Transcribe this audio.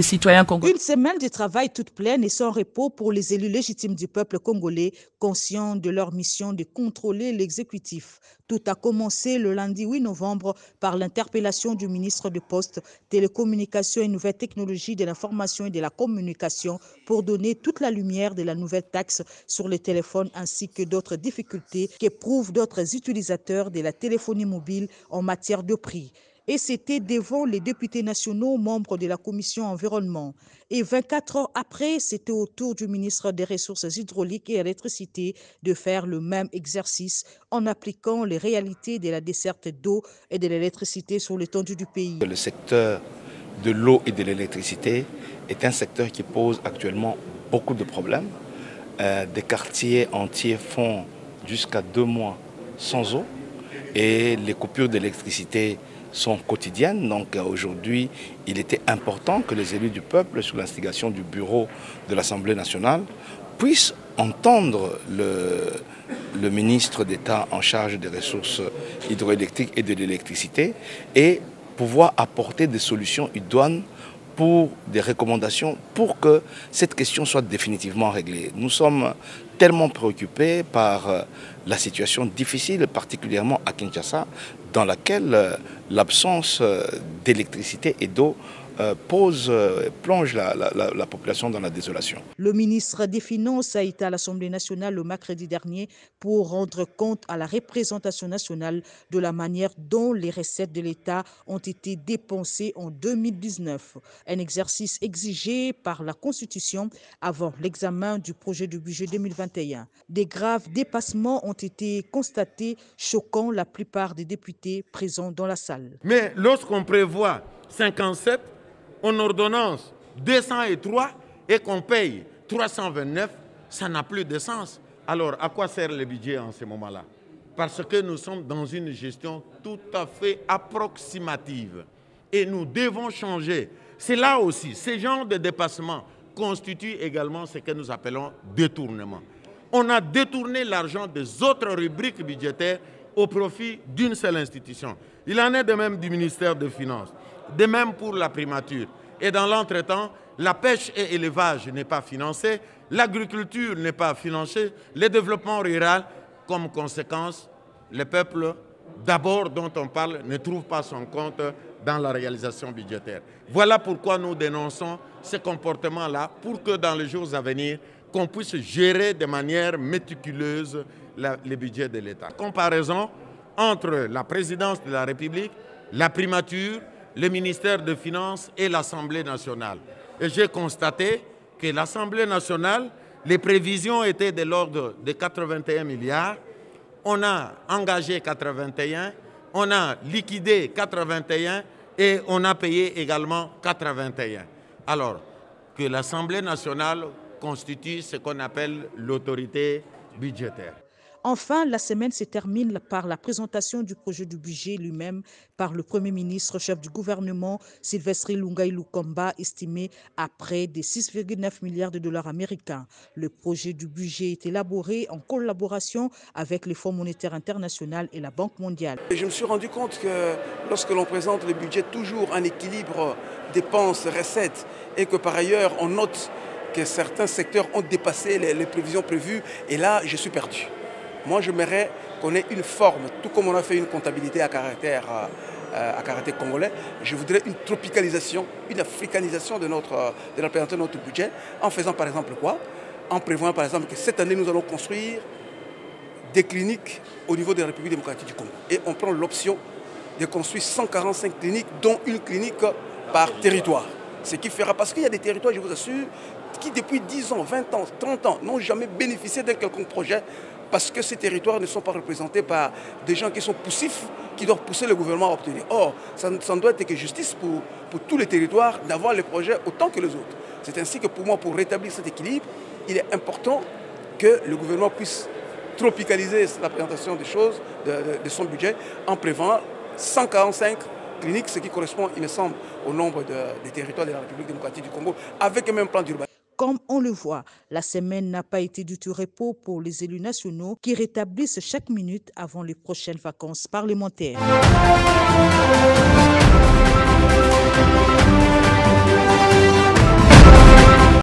citoyens congolais. Une semaine de travail toute pleine et sans repos pour les élus légitimes du peuple congolais, conscients de leur mission de contrôler l'exécutif. Tout a commencé le lundi 8 novembre par l'interpellation du ministre des Postes, Télécommunications et Nouvelles Technologies de l'Information et de la Communication pour donner toute la lumière de la nouvelle taxe sur les téléphones ainsi que d'autres difficultés qu'éprouvent d'autres utilisateurs de la téléphonie mobile en matière de prix. Et c'était devant les députés nationaux membres de la commission environnement. Et 24 heures après, c'était au tour du ministre des Ressources hydrauliques et électricité de faire le même exercice en appliquant les réalités de la desserte d'eau et de l'électricité sur l'étendue du pays. Le secteur de l'eau et de l'électricité est un secteur qui pose actuellement beaucoup de problèmes. Des quartiers entiers font jusqu'à 2 mois sans eau et les coupures d'électricité sont quotidiennes. Donc aujourd'hui, il était important que les élus du peuple, sous l'instigation du bureau de l'Assemblée nationale, puissent entendre le ministre d'État en charge des ressources hydroélectriques et de l'électricité et pouvoir apporter des solutions idoines pour des recommandations pour que cette question soit définitivement réglée. Nous sommes tellement préoccupés par la situation difficile, particulièrement à Kinshasa, dans laquelle l'absence d'électricité et d'eau plonge la population dans la désolation. Le ministre des Finances a été à l'Assemblée nationale le mercredi dernier pour rendre compte à la représentation nationale de la manière dont les recettes de l'État ont été dépensées en 2019. Un exercice exigé par la Constitution avant l'examen du projet de budget 2021. Des graves dépassements ont été constatés, choquant la plupart des députés présents dans la salle. Mais lorsqu'on prévoit 57, en ordonnance 203 et qu'on paye 329, ça n'a plus de sens. Alors, à quoi sert le budget en ce moment-là? Parce que nous sommes dans une gestion tout à fait approximative. Et nous devons changer. C'est là aussi, ce genre de dépassement constitue également ce que nous appelons détournement. On a détourné l'argent des autres rubriques budgétaires au profit d'une seule institution. Il en est de même du ministère des Finances. De même pour la primature. Et dans l'entretemps, la pêche et l'élevage n'est pas financé, l'agriculture n'est pas financée, le développement rural, comme conséquence, le peuple, d'abord dont on parle, ne trouve pas son compte dans la réalisation budgétaire. Voilà pourquoi nous dénonçons ce comportement-là, pour que dans les jours à venir, qu'on puisse gérer de manière méticuleuse le budget de l'État. Comparaison entre la présidence de la République, la primature, le ministère des Finances et l'Assemblée nationale. Et j'ai constaté que l'Assemblée nationale, les prévisions étaient de l'ordre de 81 milliards. On a engagé 81, on a liquidé 81 et on a payé également 81. Alors que l'Assemblée nationale constitue ce qu'on appelle l'autorité budgétaire. Enfin, la semaine se termine par la présentation du projet du budget lui-même par le Premier ministre, chef du gouvernement, Sylvestre Ilunga Ilukomba, estimé à près de 6,9 milliards de dollars américains. Le projet du budget est élaboré en collaboration avec le Fonds monétaire international et la Banque mondiale. Je me suis rendu compte que lorsque l'on présente le budget, toujours un équilibre dépenses-recettes, et que par ailleurs on note que certains secteurs ont dépassé les prévisions prévues, et là je suis perdu. Moi, je qu'on ait une forme, tout comme on a fait une comptabilité à caractère congolais, je voudrais une tropicalisation, une africanisation de la présentation de notre budget, en faisant par exemple quoi? En prévoyant par exemple que cette année, nous allons construire des cliniques au niveau de la République démocratique du Congo. Et on prend l'option de construire 145 cliniques, dont une clinique par territoire. Ce qui fera, parce qu'il y a des territoires, je vous assure, qui depuis 10 ans, 20 ans, 30 ans, n'ont jamais bénéficié d'un quelconque projet, parce que ces territoires ne sont pas représentés par des gens qui sont poussifs, qui doivent pousser le gouvernement à obtenir. Or, ça ne doit être que justice pour tous les territoires d'avoir les projets autant que les autres. C'est ainsi que pour moi, pour rétablir cet équilibre, il est important que le gouvernement puisse tropicaliser la présentation des choses, de son budget, en prévoyant 145 cliniques, ce qui correspond, il me semble, au nombre des territoires de la République démocratique du Congo, avec un même plan d'urbanisme. Comme on le voit, la semaine n'a pas été du tout repos pour les élus nationaux qui rétablissent chaque minute avant les prochaines vacances parlementaires.